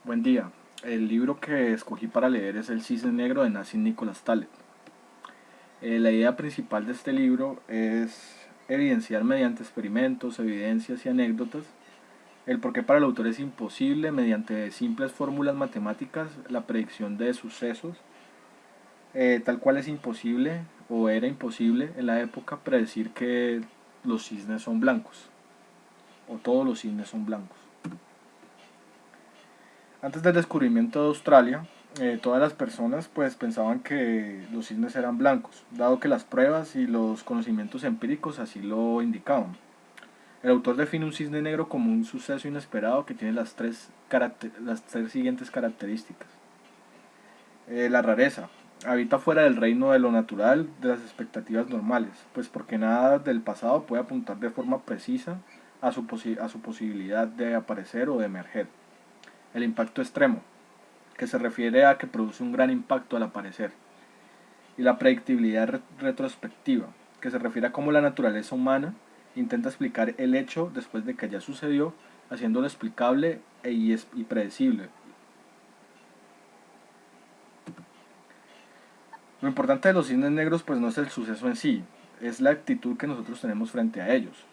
Buen día. El libro que escogí para leer es El Cisne Negro de Nassim Nicholas Taleb. La idea principal de este libro es evidenciar mediante experimentos, evidencias y anécdotas el por qué para el autor es imposible, mediante simples fórmulas matemáticas, la predicción de sucesos, tal cual es imposible o era imposible en la época predecir que los cisnes son blancos o todos los cisnes son blancos. Antes del descubrimiento de Australia, todas las personas pues pensaban que los cisnes eran blancos, dado que las pruebas y los conocimientos empíricos así lo indicaban. El autor define un cisne negro como un suceso inesperado que tiene las tres siguientes características. La rareza. Habita fuera del reino de lo natural, de las expectativas normales, pues porque nada del pasado puede apuntar de forma precisa a su posibilidad de aparecer o de emerger. El impacto extremo, que se refiere a que produce un gran impacto al aparecer, y la predictibilidad retrospectiva, que se refiere a cómo la naturaleza humana intenta explicar el hecho después de que ya sucedió, haciéndolo explicable y predecible. Lo importante de los cisnes negros pues no es el suceso en sí, es la actitud que nosotros tenemos frente a ellos.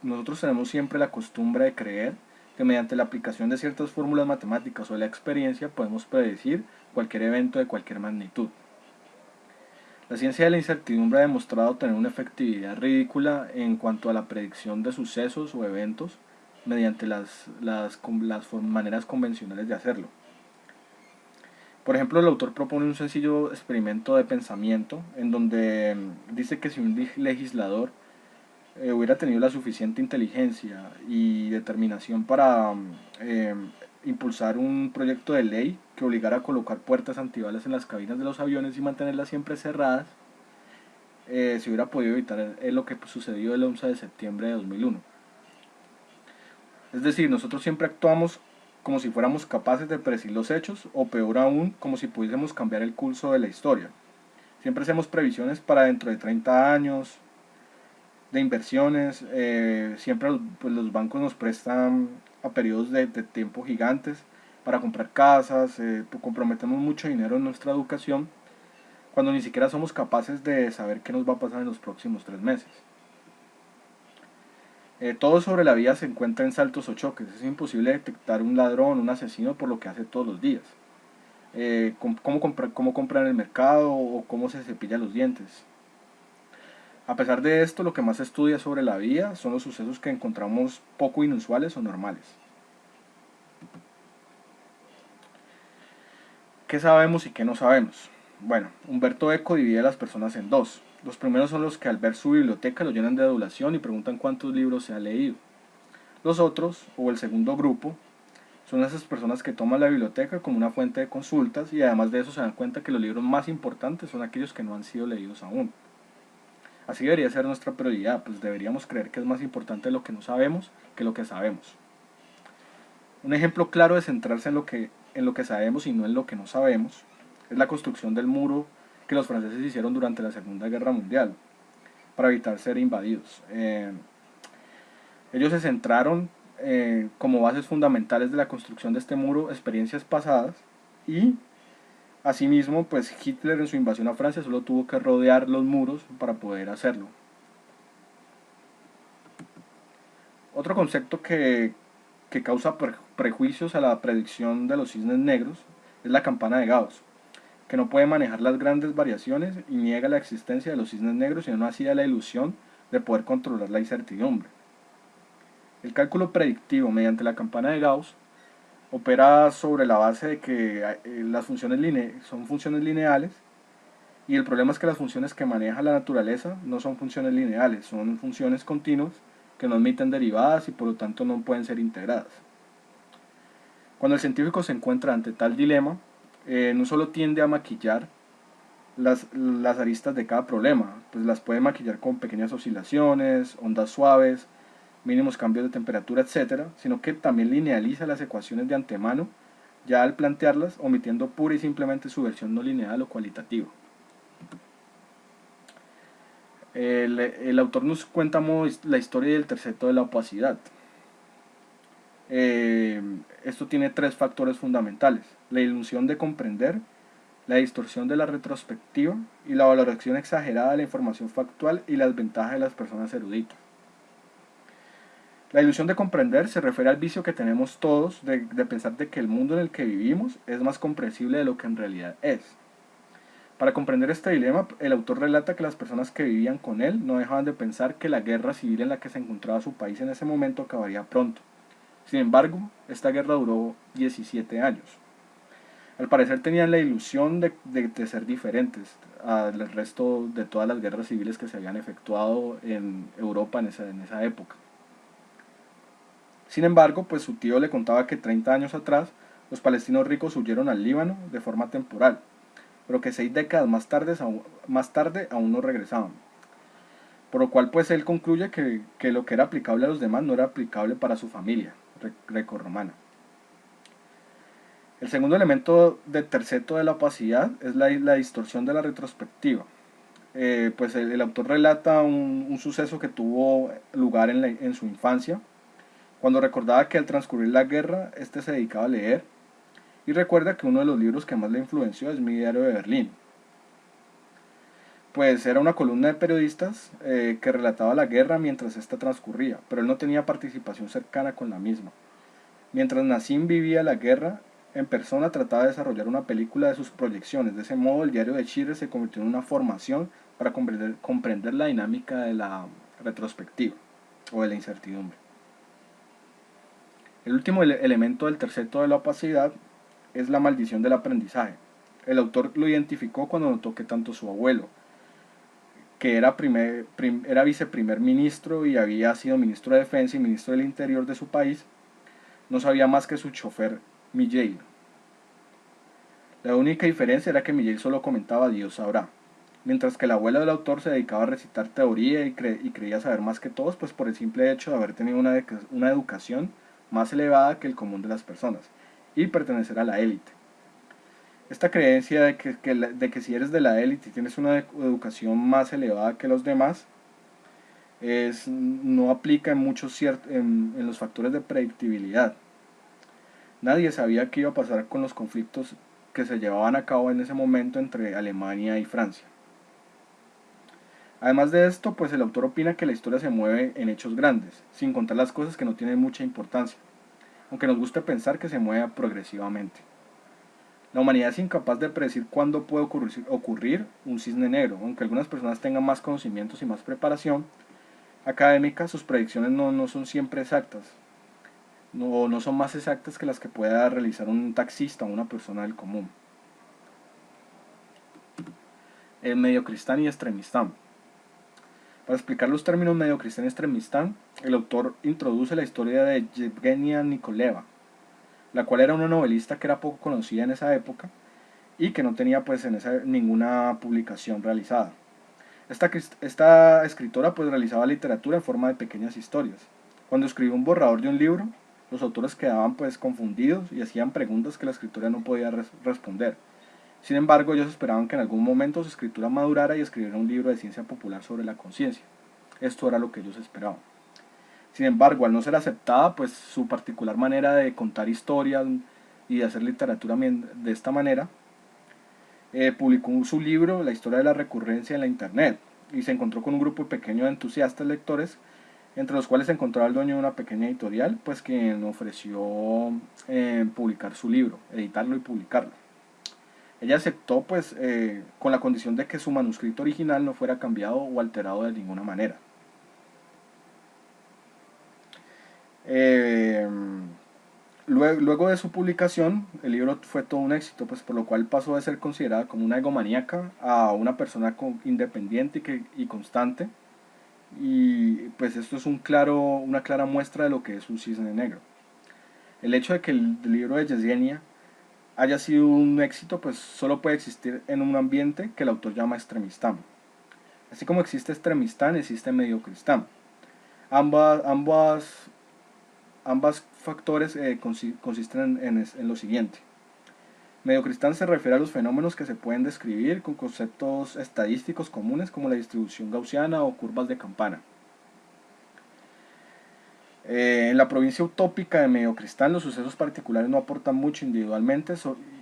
Nosotros tenemos siempre la costumbre de creer que mediante la aplicación de ciertas fórmulas matemáticas o de la experiencia podemos predecir cualquier evento de cualquier magnitud. La ciencia de la incertidumbre ha demostrado tener una efectividad ridícula en cuanto a la predicción de sucesos o eventos mediante las maneras convencionales de hacerlo. Por ejemplo, el autor propone un sencillo experimento de pensamiento en donde dice que si un legislador hubiera tenido la suficiente inteligencia y determinación para eh, impulsar un proyecto de ley que obligara a colocar puertas antibalas en las cabinas de los aviones y mantenerlas siempre cerradas, se hubiera podido evitar lo que sucedió el 11 de septiembre de 2001. Es decir, nosotros siempre actuamos como si fuéramos capaces de predecir los hechos, o peor aún, como si pudiésemos cambiar el curso de la historia. Siempre hacemos previsiones para dentro de 30 años, de inversiones, siempre pues, los bancos nos prestan a periodos de tiempo gigantes para comprar casas, comprometemos mucho dinero en nuestra educación, cuando ni siquiera somos capaces de saber qué nos va a pasar en los próximos 3 meses. Todo sobre la vida se encuentra en saltos o choques. Es imposible detectar un ladrón, un asesino por lo que hace todos los días. Cómo compra en el mercado o cómo se cepilla los dientes. A pesar de esto, lo que más se estudia sobre la vida son los sucesos que encontramos poco inusuales o normales. ¿Qué sabemos y qué no sabemos? Bueno, Humberto Eco divide a las personas en dos. Los primeros son los que al ver su biblioteca lo llenan de adulación y preguntan cuántos libros se ha leído. Los otros, o el segundo grupo, son esas personas que toman la biblioteca como una fuente de consultas y además de eso se dan cuenta que los libros más importantes son aquellos que no han sido leídos aún. Así debería ser nuestra prioridad, pues deberíamos creer que es más importante lo que no sabemos que lo que sabemos. Un ejemplo claro de centrarse en lo que sabemos y no en lo que no sabemos es la construcción del muro que los franceses hicieron durante la Segunda Guerra Mundial para evitar ser invadidos. Ellos se centraron como bases fundamentales de la construcción de este muro experiencias pasadas y asimismo pues Hitler en su invasión a Francia solo tuvo que rodear los muros para poder hacerlo. Otro concepto que causa prejuicios a la predicción de los cisnes negros es la campana de Gauss, que no puede manejar las grandes variaciones y niega la existencia de los cisnes negros, sino así da la ilusión de poder controlar la incertidumbre. El cálculo predictivo mediante la campana de Gauss opera sobre la base de que las funciones son funciones lineales, y el problema es que las funciones que maneja la naturaleza no son funciones lineales, son funciones continuas que no admiten derivadas y por lo tanto no pueden ser integradas. Cuando el científico se encuentra ante tal dilema, no solo tiende a maquillar las aristas de cada problema, pues las puede maquillar con pequeñas oscilaciones, ondas suaves, mínimos cambios de temperatura, etcétera, sino que también linealiza las ecuaciones de antemano, ya al plantearlas, omitiendo pura y simplemente su versión no lineal o cualitativa. El autor nos cuenta la historia del terceto de la opacidad. esto tiene tres factores fundamentales: la ilusión de comprender, la distorsión de la retrospectiva y la valoración exagerada de la información factual y las ventajas de las personas eruditas. La ilusión de comprender se refiere al vicio que tenemos todos de pensar de que el mundo en el que vivimos es más comprensible de lo que en realidad es. Para comprender este dilema, el autor relata que las personas que vivían con él no dejaban de pensar que la guerra civil en la que se encontraba su país en ese momento acabaría pronto. Sin embargo, esta guerra duró 17 años. Al parecer tenían la ilusión de ser diferentes al resto de todas las guerras civiles que se habían efectuado en Europa en esa época. Sin embargo, pues su tío le contaba que 30 años atrás los palestinos ricos huyeron al Líbano de forma temporal, pero que 6 décadas más tarde aún no regresaban. Por lo cual pues él concluye que lo que era aplicable a los demás no era aplicable para su familia grecorromana. El segundo elemento del terceto de la opacidad es la distorsión de la retrospectiva. Pues el autor relata un suceso que tuvo lugar en su infancia, cuando recordaba que al transcurrir la guerra, se dedicaba a leer, y recuerda que uno de los libros que más le influenció es Mi diario de Berlín. Pues era una columna de periodistas que relataba la guerra mientras esta transcurría, pero él no tenía participación cercana con la misma. Mientras Nassim vivía la guerra, en persona trataba de desarrollar una película de sus proyecciones. De ese modo, el diario de Chile se convirtió en una formación para comprender la dinámica de la retrospectiva o de la incertidumbre. El último elemento del terceto de la opacidad es la maldición del aprendizaje. El autor lo identificó cuando notó que tanto su abuelo, que era viceprimer ministro y había sido ministro de Defensa y ministro del Interior de su país, no sabía más que su chofer, Miguel. La única diferencia era que Miguel solo comentaba Dios sabrá, mientras que el abuelo del autor se dedicaba a recitar teoría y creía saber más que todos, pues por el simple hecho de haber tenido una educación más elevada que el común de las personas y pertenecer a la élite. Esta creencia de que si eres de la élite y tienes una educación más elevada que los demás, no aplica en los factores de predictibilidad. Nadie sabía qué iba a pasar con los conflictos que se llevaban a cabo en ese momento entre Alemania y Francia. Además de esto, pues el autor opina que la historia se mueve en hechos grandes, sin contar las cosas que no tienen mucha importancia, aunque nos guste pensar que se mueve progresivamente. La humanidad es incapaz de predecir cuándo puede ocurrir un cisne negro. Aunque algunas personas tengan más conocimientos y más preparación académica, sus predicciones no son siempre exactas. No son más exactas que las que pueda realizar un taxista o una persona del común. El mediocristán y extremistán. Para explicar los términos mediocristán y extremistán, el autor introduce la historia de Yevgenia Nikoleva, la cual era una novelista que era poco conocida en esa época y que no tenía pues ninguna publicación realizada. Esta escritora pues realizaba literatura en forma de pequeñas historias. Cuando escribió un borrador de un libro, los autores quedaban pues confundidos y hacían preguntas que la escritora no podía responder. Sin embargo, ellos esperaban que en algún momento su escritura madurara y escribiera un libro de ciencia popular sobre la conciencia. Esto era lo que ellos esperaban. Sin embargo, al no ser aceptada, pues su particular manera de contar historias y de hacer literatura de esta manera, publicó su libro La historia de la recurrencia en la internet y se encontró con un grupo pequeño de entusiastas lectores, entre los cuales se encontraba el dueño de una pequeña editorial, pues quien ofreció publicar su libro, editarlo y publicarlo. Ella aceptó pues con la condición de que su manuscrito original no fuera cambiado o alterado de ninguna manera. Luego de su publicación, el libro fue todo un éxito, pues por lo cual pasó de ser considerada como una egomaníaca a una persona independiente y constante. Y pues esto es una clara muestra de lo que es un cisne negro. El hecho de que el libro de Yesenia haya sido un éxito, pues solo puede existir en un ambiente que el autor llama extremistán. Así como existe extremistán, existe mediocristán. Ambas factores consisten en lo siguiente. Mediocristán se refiere a los fenómenos que se pueden describir con conceptos estadísticos comunes como la distribución gaussiana o curvas de campana. En la provincia utópica de Mediocristán, los sucesos particulares no aportan mucho individualmente,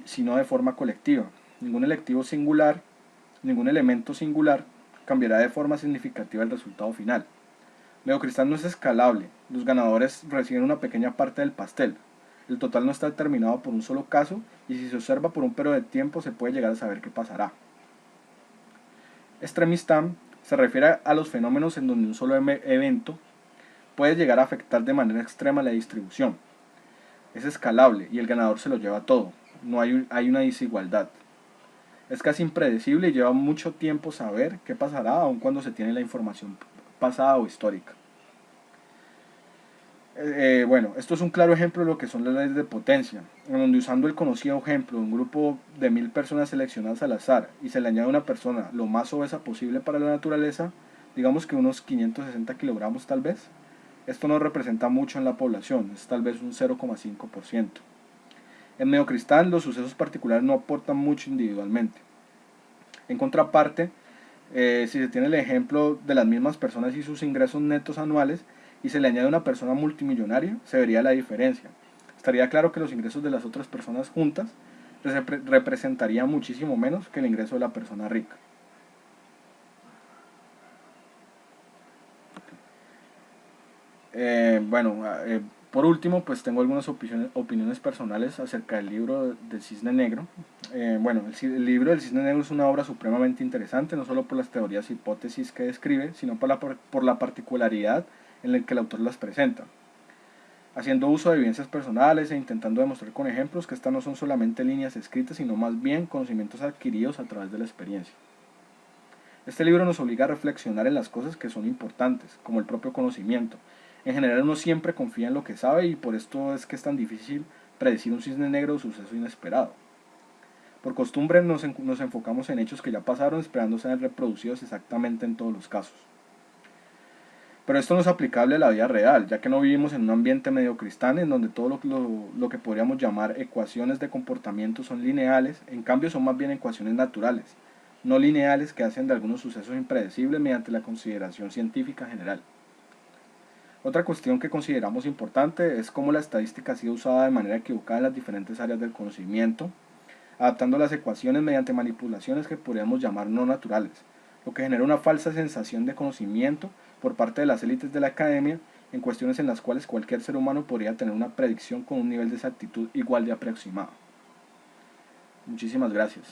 sino de forma colectiva. Ningún electivo singular, ningún elemento singular cambiará de forma significativa el resultado final. Mediocristán no es escalable, los ganadores reciben una pequeña parte del pastel. El total no está determinado por un solo caso y si se observa por un periodo de tiempo se puede llegar a saber qué pasará. Extremistam se refiere a los fenómenos en donde un solo evento puede llegar a afectar de manera extrema la distribución. Es escalable y el ganador se lo lleva todo. No hay una desigualdad. Es casi impredecible y lleva mucho tiempo saber qué pasará aun cuando se tiene la información pasada o histórica. Bueno, esto es un claro ejemplo de lo que son las leyes de potencia, en donde usando el conocido ejemplo de un grupo de 1000 personas seleccionadas al azar y se le añade una persona lo más obesa posible para la naturaleza, digamos que unos 560 kilogramos tal vez, esto no representa mucho en la población, es tal vez un 0,5%. En Mediocristán los sucesos particulares no aportan mucho individualmente. En contraparte, si se tiene el ejemplo de las mismas personas y sus ingresos netos anuales y se le añade una persona multimillonaria, se vería la diferencia. Estaría claro que los ingresos de las otras personas juntas representarían muchísimo menos que el ingreso de la persona rica. Bueno, por último, pues tengo algunas opiniones personales acerca del libro del Cisne Negro. Bueno, el libro del Cisne Negro es una obra supremamente interesante, no solo por las teorías e hipótesis que describe, sino por la particularidad en la que el autor las presenta, haciendo uso de evidencias personales e intentando demostrar con ejemplos que estas no son solamente líneas escritas, sino más bien conocimientos adquiridos a través de la experiencia. Este libro nos obliga a reflexionar en las cosas que son importantes, como el propio conocimiento. En general uno siempre confía en lo que sabe y por esto es que es tan difícil predecir un cisne negro o suceso inesperado. Por costumbre nos enfocamos en hechos que ya pasaron esperando ser reproducidos exactamente en todos los casos. Pero esto no es aplicable a la vida real, ya que no vivimos en un ambiente mediocristán en donde todo lo que podríamos llamar ecuaciones de comportamiento son lineales, en cambio son más bien ecuaciones naturales, no lineales que hacen de algunos sucesos impredecibles mediante la consideración científica general. Otra cuestión que consideramos importante es cómo la estadística ha sido usada de manera equivocada en las diferentes áreas del conocimiento, adaptando las ecuaciones mediante manipulaciones que podríamos llamar no naturales, lo que genera una falsa sensación de conocimiento por parte de las élites de la academia en cuestiones en las cuales cualquier ser humano podría tener una predicción con un nivel de exactitud igual de aproximado. Muchísimas gracias.